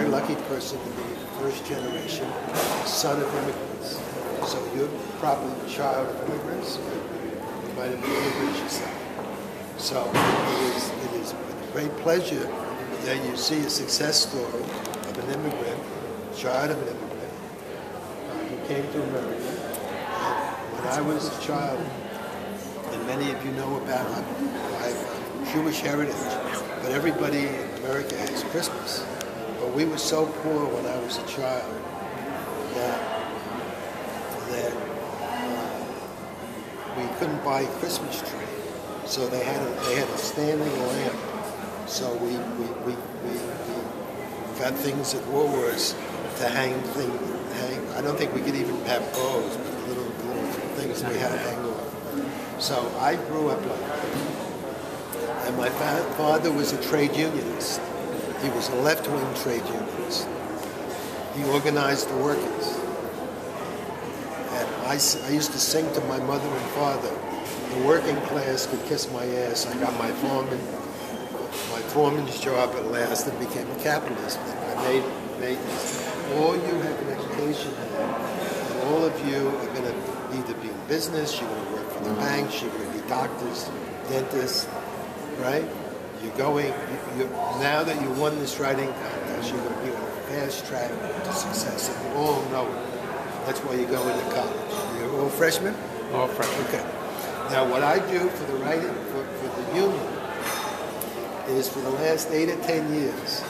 very lucky person to be first generation son of immigrants. So you're probably a child of immigrants. You might have been immigrants yourself. So it is with great pleasure that you see a success story of an immigrant, child of an immigrant, who came to America. And when I was a child, and many of you know about my Jewish heritage, but everybody in America has Christmas. But we were so poor when I was a child that we couldn't buy a Christmas tree. So they had a standing lamp. So we got things at Woolworths to hang. I don't think we could even have bows, but the little things we had to hang on. So I grew up like that. And my father was a trade unionist. He was a left-wing trade unionist. He organized the workers. And I used to sing to my mother and father, the working class could kiss my ass. I got my foreman's job at last and became a capitalist. I made this. All you have an education now, and all of you are going to either be in business, you're going to work for the banks, you're going to be doctors, dentists, right? You're going, now that you won this writing contest, you're going to be on a fast track to success. And you all know it. That's why you go into college. You're all freshmen? All freshmen. Okay. Now, what I do for the writing, for the union, is for the last 8 or 10 years,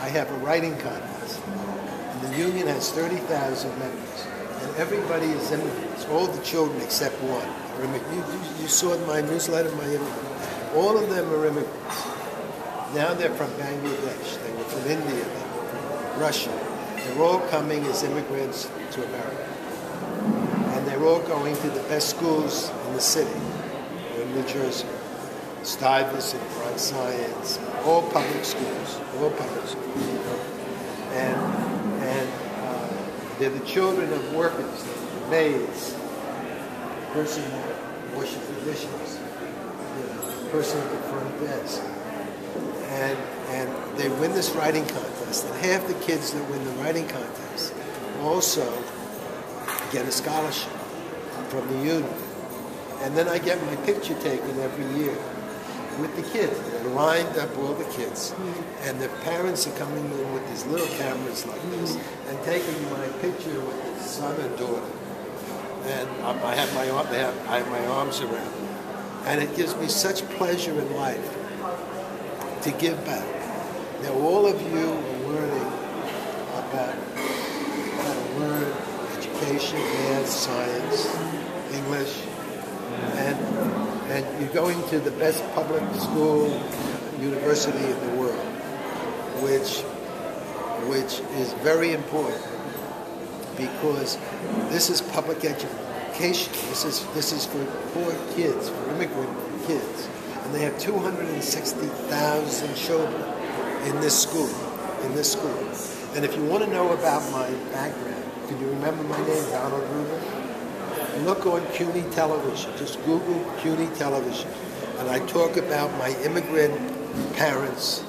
I have a writing contest. And the union has 30,000 members. And everybody is immigrants. All the children except one are immigrants. You saw in my newsletter, my immigrants. All of them are immigrants. Now they're from Bangladesh. They were from India. They were from Russia. They're all coming as immigrants to America. And they're all going to the best schools in the city, in New Jersey. Stuyvesant, Bronx Science, all public schools. And they're the children of workers, the maids, the person washing the dishes, the person at the front desk. And they win this writing contest, and half the kids that win the writing contest also get a scholarship from the union. And then I get my picture taken every year with the kids. They're lined up, all the kids. And the parents are coming in with these little cameras like this and taking my picture with the son and daughter. And I have my arms around them. And it gives me such pleasure in life to give back. Now all of you are learning about how to learn education, math, science, English, and you're going to the best public school, university in the world, which is very important because this is public education. This is for poor kids, for immigrant kids. And they have 260,000 children in this school. And if you want to know about my background, can you remember my name, Donald Rubin? Look on CUNY television. Just Google CUNY television. And I talk about my immigrant parents.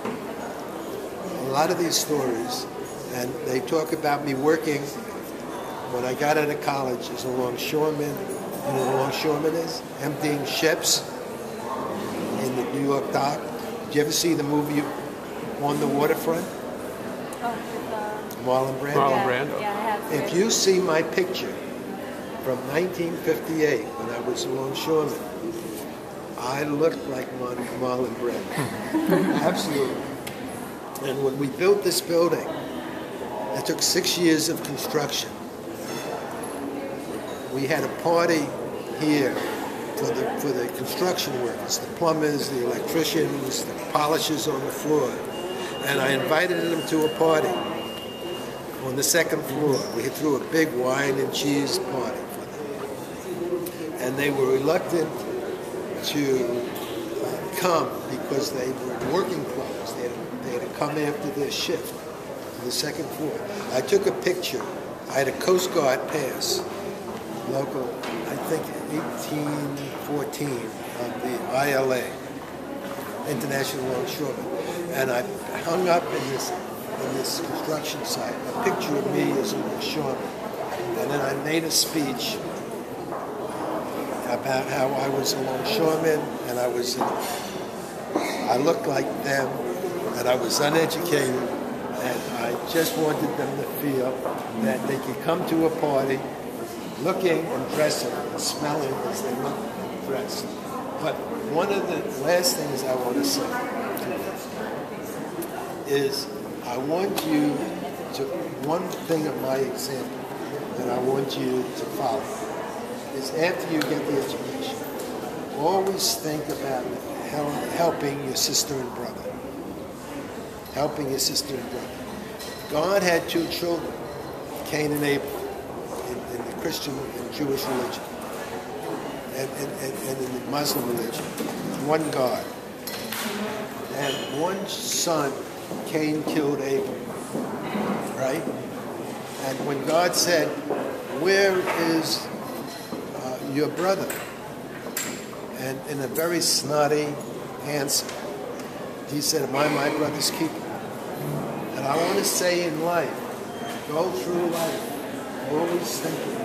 A lot of these stories. And they talk about me working when I got out of college as a longshoreman. You know what a longshoreman is? Emptying ships in the New York dock. Did you ever see the movie On the Waterfront? Marlon Brando? Marlon Brando. Yeah, I have. If you see my picture from 1958 when I was a longshoreman, I looked like Marlon Brando. Absolutely. And when we built this building, it took 6 years of construction. We had a party here for the construction workers, the plumbers, the electricians, the polishers on the floor. And I invited them to a party on the second floor. We threw a big wine and cheese party for them. And they were reluctant to come because they were in working clothes. They had to come after their shift to the second floor. I took a picture. I had a Coast Guard pass, local, I think 1814 of the ILA, International Longshoremen. And I hung up in this in this construction site, a picture of me as a longshoreman. And then I made a speech about how I was a longshoreman and I looked like them, and I was uneducated, and I just wanted them to feel that they could come to a party looking and dressing and smelling as they look and dressed. But one of the last things I want to say is I want you to, one thing of my example that I want you to follow is after you get the education, always think about helping your sister and brother. Helping your sister and brother. God had two children, Cain and Abel, in the Christian and Jewish religion, and in the Muslim religion. One God. And one son, Cain killed Abel, right? And when God said, "Where is your brother?" And in a very snotty answer, he said, "Am I my brother's keeper?" And I want to say in life, go through life, always thinking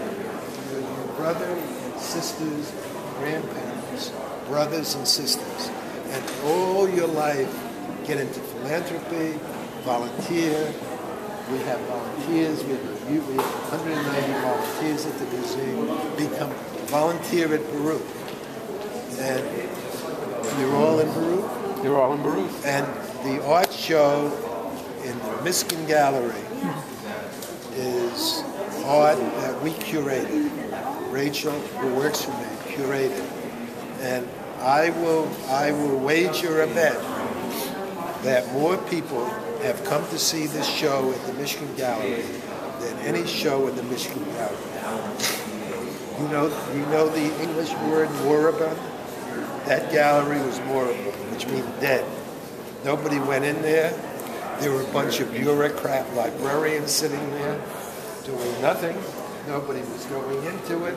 your brother and sisters, grandparents, brothers and sisters, and all your life get into philanthropy, volunteer. We have volunteers. We have 190 volunteers at the museum. Become volunteer at Baruch. And you're all in Baruch? You're all in Baruch. And the art show in the Miskin Gallery is art that we curated. Rachel, who works for me, curated. And I will wager a bet that more people have come to see this show at the Michigan Gallery than any show in the Michigan Gallery. You know the English word moribund? That gallery was moribund, which means dead. Nobody went in there. There were a bunch of bureaucrat librarians sitting there doing nothing. Nobody was going into it.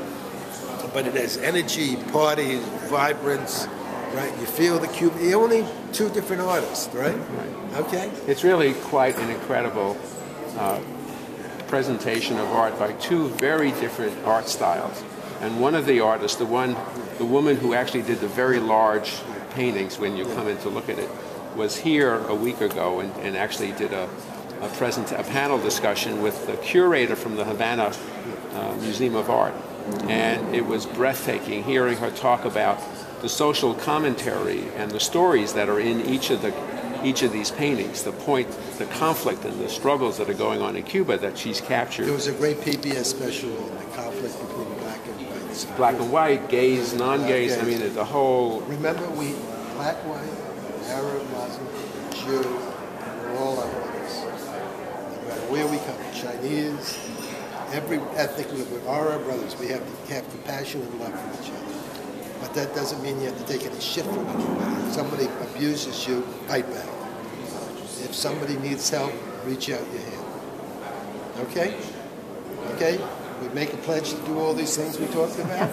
But it has energy, parties, vibrance, right? You feel the cube. You're only two different artists, right? Okay? It's really quite an incredible presentation of art by two very different art styles. And one of the artists, the woman who actually did the very large paintings when you come in to look at it, was here a week ago and actually did a panel discussion with the curator from the Havana Museum of Art. And it was breathtaking hearing her talk about the social commentary and the stories that are in each of these paintings, the conflict and the struggles that are going on in Cuba that she's captured. There was a great PBS special on the conflict between black and white. Black and white, gays, non-gays, I mean, the whole... Remember, we, black, white, Arab, Muslim, Jew, we're all our brothers. No matter where we come, Chinese, every ethnic group, we are our brothers. We have to have compassion and love for each other. But that doesn't mean you have to take any shit from anybody. If somebody abuses you, fight back. If somebody needs help, reach out your hand. Okay? Okay? We make a pledge to do all these things we talked about?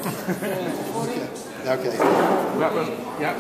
Okay. Okay. That was, yeah.